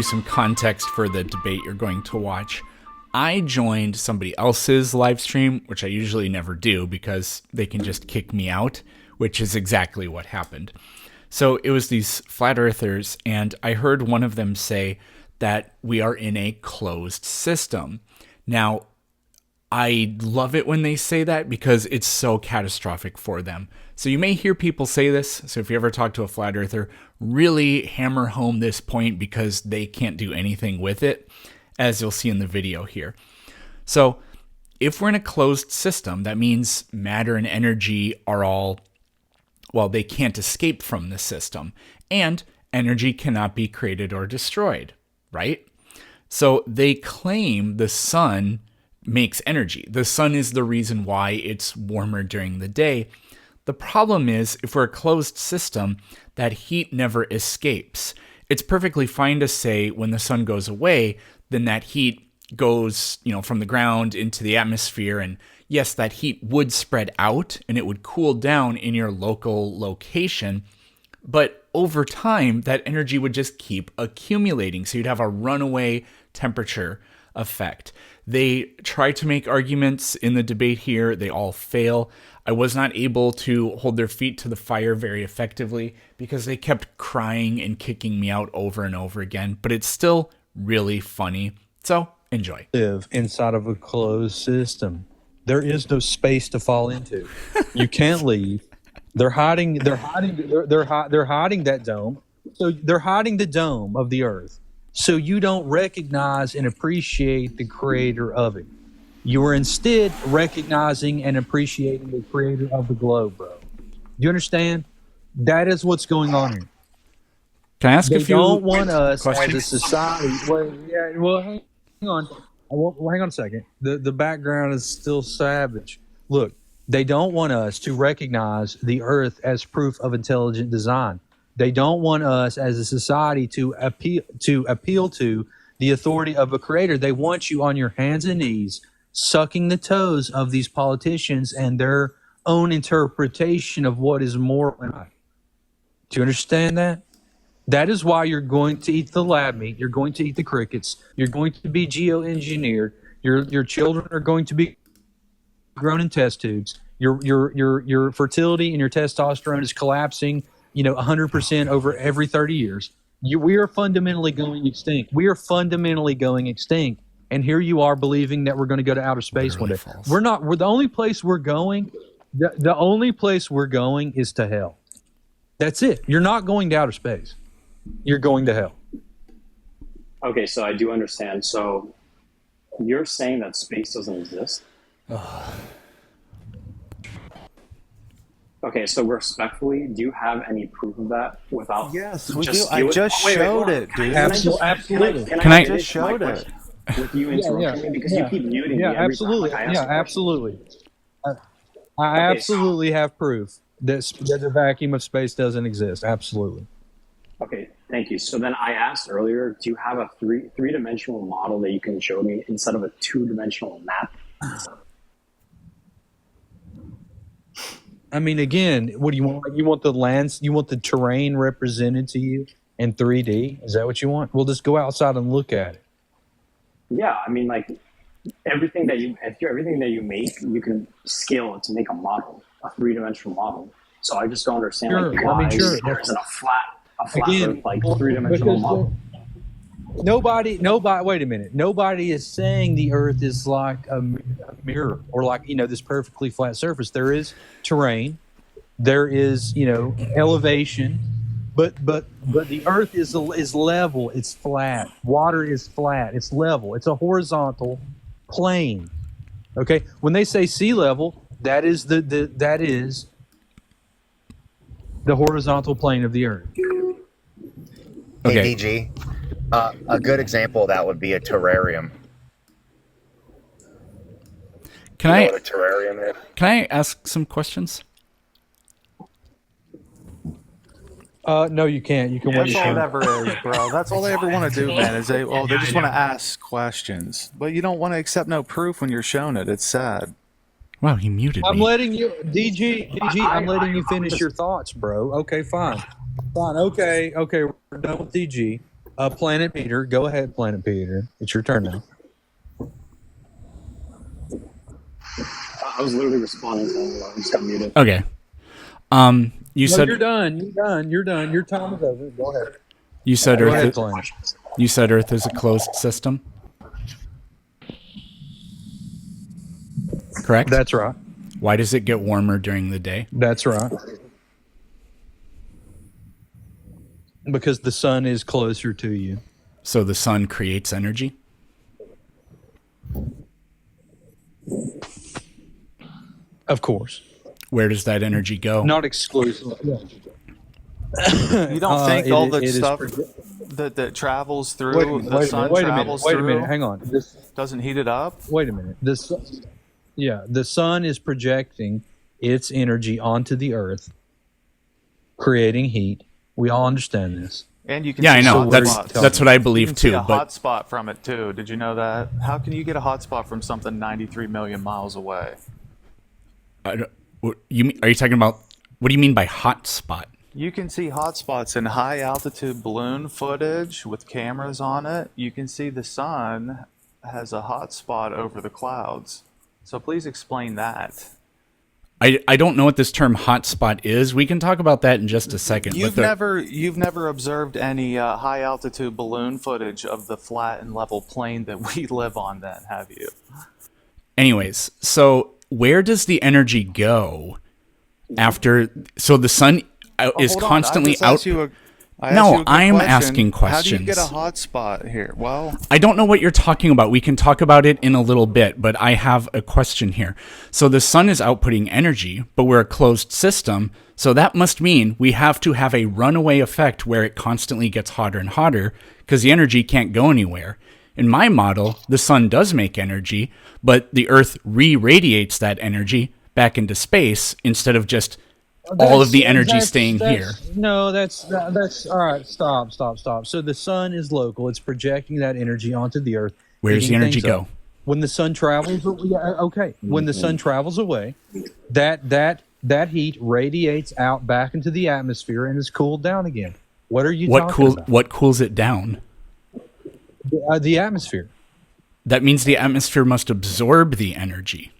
some context for the debate you're going to watch. I joined somebody else's live stream, which I usually never do because they can just kick me out, which is exactly what happened. So it was these flat earthers, and I heard one of them say that we are in a closed system. Now, I love it when they say that because it's so catastrophic for them. So you may hear people say this. So if you ever talk to a flat earther, really hammer home this point because they can't do anything with it, as you'll see in the video here. So if we're in a closed system, that means matter and energy are all, well, they can't escape from the system. And energy cannot be created or destroyed, right? So they claim the sun makes energy. The sun is the reason why it's warmer during the day. The problem is, if we're a closed system, that heat never escapes. It's perfectly fine to say when the sun goes away, then that heat goes, from the ground into the atmosphere. And yes, that heat would spread out and it would cool down in your local location. But over time, that energy would just keep accumulating. So you'd have a runaway temperature effect. They try to make arguments in the debate here. They all fail. I was not able to hold their feet to the fire very effectively because they kept crying and kicking me out over and over again. But it's still really funny. So enjoy. Live inside of a closed system. There is no space to fall into. You can't leave. They're hiding that dome. So they're hiding the dome of the earth. So you don't recognize and appreciate the creator of it. You are instead recognizing and appreciating the creator of the globe, bro. Do you understand? That is what's going on here. Can I ask They a few don't want us questions? as a society. Well, hang on. Hang on a second. The background is still savage. Look, they don't want us to recognize the earth as proof of intelligent design. They don't want us as a society to appeal to the authority of a creator. They want you on your hands and knees, sucking the toes of these politicians and their own interpretation of what is moral and right. Do you understand that? That is why you're going to eat the lab meat. You're going to eat the crickets. You're going to be geoengineered. Your children are going to be grown in test tubes. Your fertility and your testosterone is collapsing, 100% over every 30 years. We are fundamentally going extinct. We are fundamentally going extinct. And here you are believing that we're going to go to outer space one day. False. We're not. We're the only place we're going. The only place we're going is to hell. That's it. You're not going to outer space. You're going to hell. Okay, so I do understand. So you're saying that space doesn't exist? Okay, so respectfully, do you have any proof of that without? Yes, we do. I just showed it, dude. Absolutely. I just showed it. With you interrupting me because you keep muting me every absolutely. time. Like, Absolutely. I absolutely have proof that the vacuum of space doesn't exist. Absolutely. Okay, thank you. So then I asked earlier, do you have a three-dimensional model that you can show me instead of a two-dimensional map? I mean, again, what do you want? You want the lands? You want the terrain represented to you in 3D? Is that what you want? We'll just go outside and look at it. Yeah, I mean, like everything that you make, you can scale it to make a model, a three-dimensional model. So I just don't understand why there isn't a flat Again, Earth, like three-dimensional model. Nobody. Wait a minute. Nobody is saying the Earth is like a mirror or like this perfectly flat surface. There is terrain. There is elevation, but the Earth is level. It's flat. Water is flat. It's level. It's a horizontal plane. Okay. When they say sea level, that is that is the horizontal plane of the Earth. Okay. Hey, DG. A good example of that would be a terrarium. Can You know I what a terrarium is? can I ask some questions? No, you can't. You can wait. That's all it ever is, bro. That's all they ever want to do, man. Is they just want to ask questions, but you don't want to accept no proof when you're shown it. It's sad. Wow, he muted I'm me. letting you, DG. I'm letting you finish your thoughts, bro. Okay, fine. Okay. We're done with DG. Planet Peter, go ahead, Planet Peter. It's your turn now. I was literally responding to him. I just got muted. Okay. You No, said you're done. You're done. Your time is over. Go ahead. you said Go Earth. ahead, Planet. You said Earth is a closed system. Correct. That's right. Why does it get warmer during the day? That's right. Because the sun is closer to you. So the sun creates energy. Of course. Where does that energy go? Not exclusively. You don't think all the it is stuff proje- that travels through the sun travels Wait a through minute. Hang on. doesn't heat it up? Wait a minute. The sun is projecting its energy onto the earth, creating heat. We all understand this. And you can Yeah, see I know. hot That's- spots. That's what I You believe can see too. a But hot spot from it too. Did you know that? How can you get a hot spot from something 93 million miles away? are you talking about? What do you mean by hot spot? You can see hot spots in high altitude balloon footage with cameras on it. You can see the sun has a hot spot over the clouds. So please explain that. I don't know what this term hot spot is. We can talk about that in just a second. You've never observed any high altitude balloon footage of the flat and level plane that we live on, then, have you? Anyways, so where does the energy go after? So the sun is Hold on, constantly I just out. asked you a- I asked No, you a good I'm question. asking How do you get a questions. hot spot here? Well, I don't know what you're talking about. We can talk about it in a little bit, but I have a question here. So the sun is outputting energy, but we're a closed system. So that must mean we have to have a runaway effect where it constantly gets hotter and hotter because the energy can't go anywhere. In my model, the sun does make energy, but the earth re-radiates that energy back into space instead of just all of the energy staying here. No, that's all right. Stop. So the sun is local. It's projecting that energy onto the earth. Where does the heating energy things up. go? When the sun travels, when the sun travels away, that heat radiates out back into the atmosphere and is cooled down again. What are you talking about? What cools it down? The atmosphere. That means the atmosphere must absorb the energy.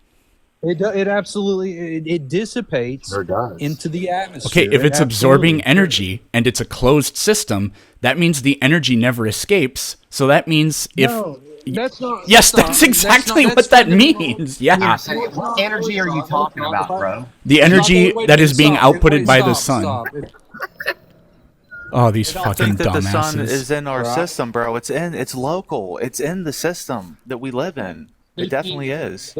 It absolutely it dissipates Sure does. into the atmosphere. Okay, if it's It absorbing absolutely- energy and it's a closed system, that means the energy never escapes. So that means if No, that's not. yes, that's exactly what that means. Yeah, What energy are you talking about, bro? the energy Wait a that is minute, being stop. outputted Wait, by the stop, sun. stop. Oh, these I fucking think that the sun dumbasses. is in our system, bro. It's local. It's in the system that we live in. It definitely is.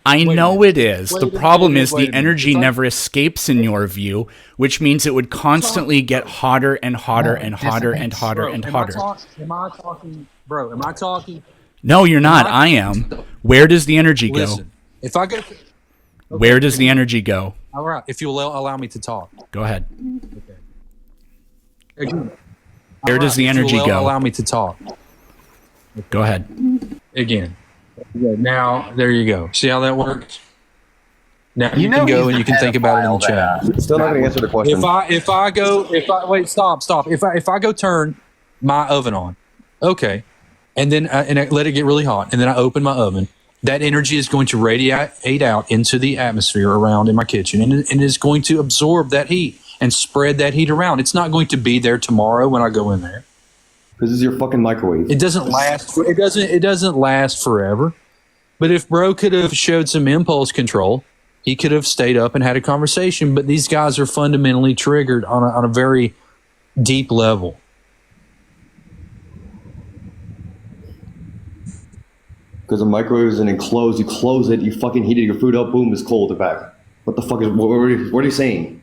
I know it is. The problem is wait a the minute. energy It's like- never escapes in your view, which means it would constantly get hotter and hotter and hotter and hotter and hotter. Am I talking, bro? Am I talking? No, you're not. I am. Where does the energy go? Listen, if I go, Where does the energy go? all right. If you'll allow me to talk, Go ahead. again. Where does the If you'll energy Allow go? me to talk Go ahead. again. Now there you go. See how that works. Now you know can go he's and you the can think about it in the pedophile chat. Still not going to answer the question. If I wait, stop. If I go turn my oven on, okay, and then I let it get really hot, and then I open my oven, that energy is going to radiate out into the atmosphere around in my kitchen, and it is going to absorb that heat and spread that heat around. It's not going to be there tomorrow when I go in there. This is your fucking microwave. It doesn't last. It doesn't last forever. But if bro could have showed some impulse control, he could have stayed up and had a conversation. But these guys are fundamentally triggered on a very deep level. Because a microwave is an enclosed. You close it, you fucking heated your food up, boom, it's cold, it's back. What the fuck is, what are you saying?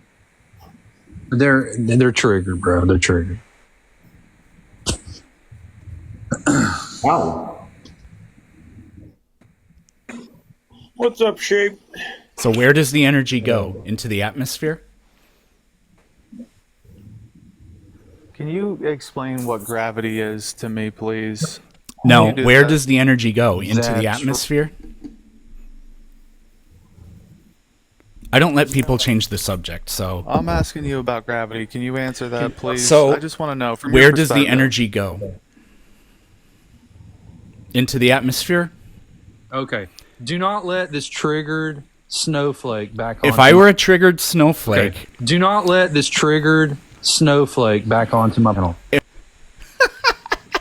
They're triggered, bro. They're triggered. How? What's up, Shape? So where does the energy go? Into the atmosphere? Can you explain what gravity is to me, please? No. you do Where that? does the energy go? Into the That's- atmosphere? I don't let people change the subject, so I'm asking you about gravity. Can you answer that, please? So, I just want to know from where your does the perspective. energy go? Into the atmosphere? Okay. Do not let this triggered snowflake back on. If I were a triggered snowflake, Okay. Do not let this triggered snowflake back onto my panel.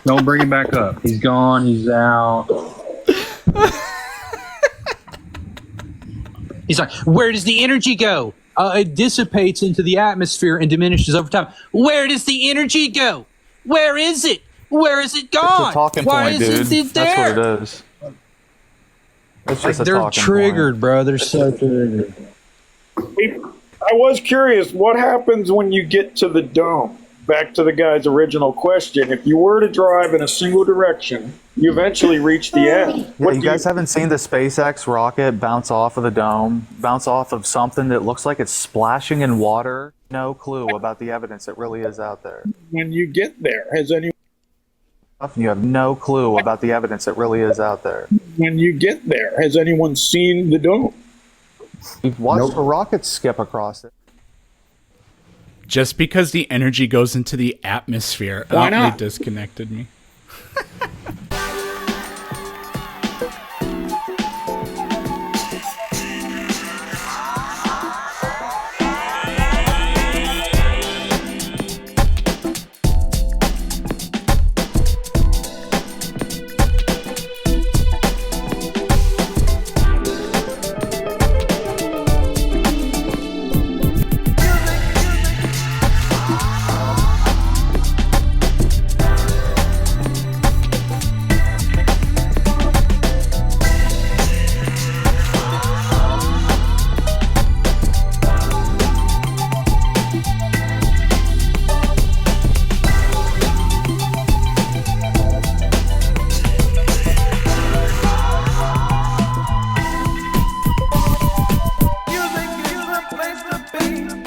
Don't bring him back up. He's gone. He's out. He's like, where does the energy go? It dissipates into the atmosphere and diminishes over time. Where does the energy go? Where is it? Where is it gone? It's a talking Why point, isn't dude. it there? That's what it is. It's just a They're talking triggered, point. bro. They're so triggered. I was curious, what happens when you get to the dome? Back to the guy's original question. If you were to drive in a single direction, you eventually reach the end. Yeah, you guys haven't seen the SpaceX rocket bounce off of the dome, bounce off of something that looks like it's splashing in water? No clue about the evidence that really is out there. When you get there, has anyone? You have no clue about the evidence that really is out there. When you get there, has anyone seen the dome? You've watched a rocket skip across it. just because the energy goes into the atmosphere, Why not? They disconnected me. Music is the place to be.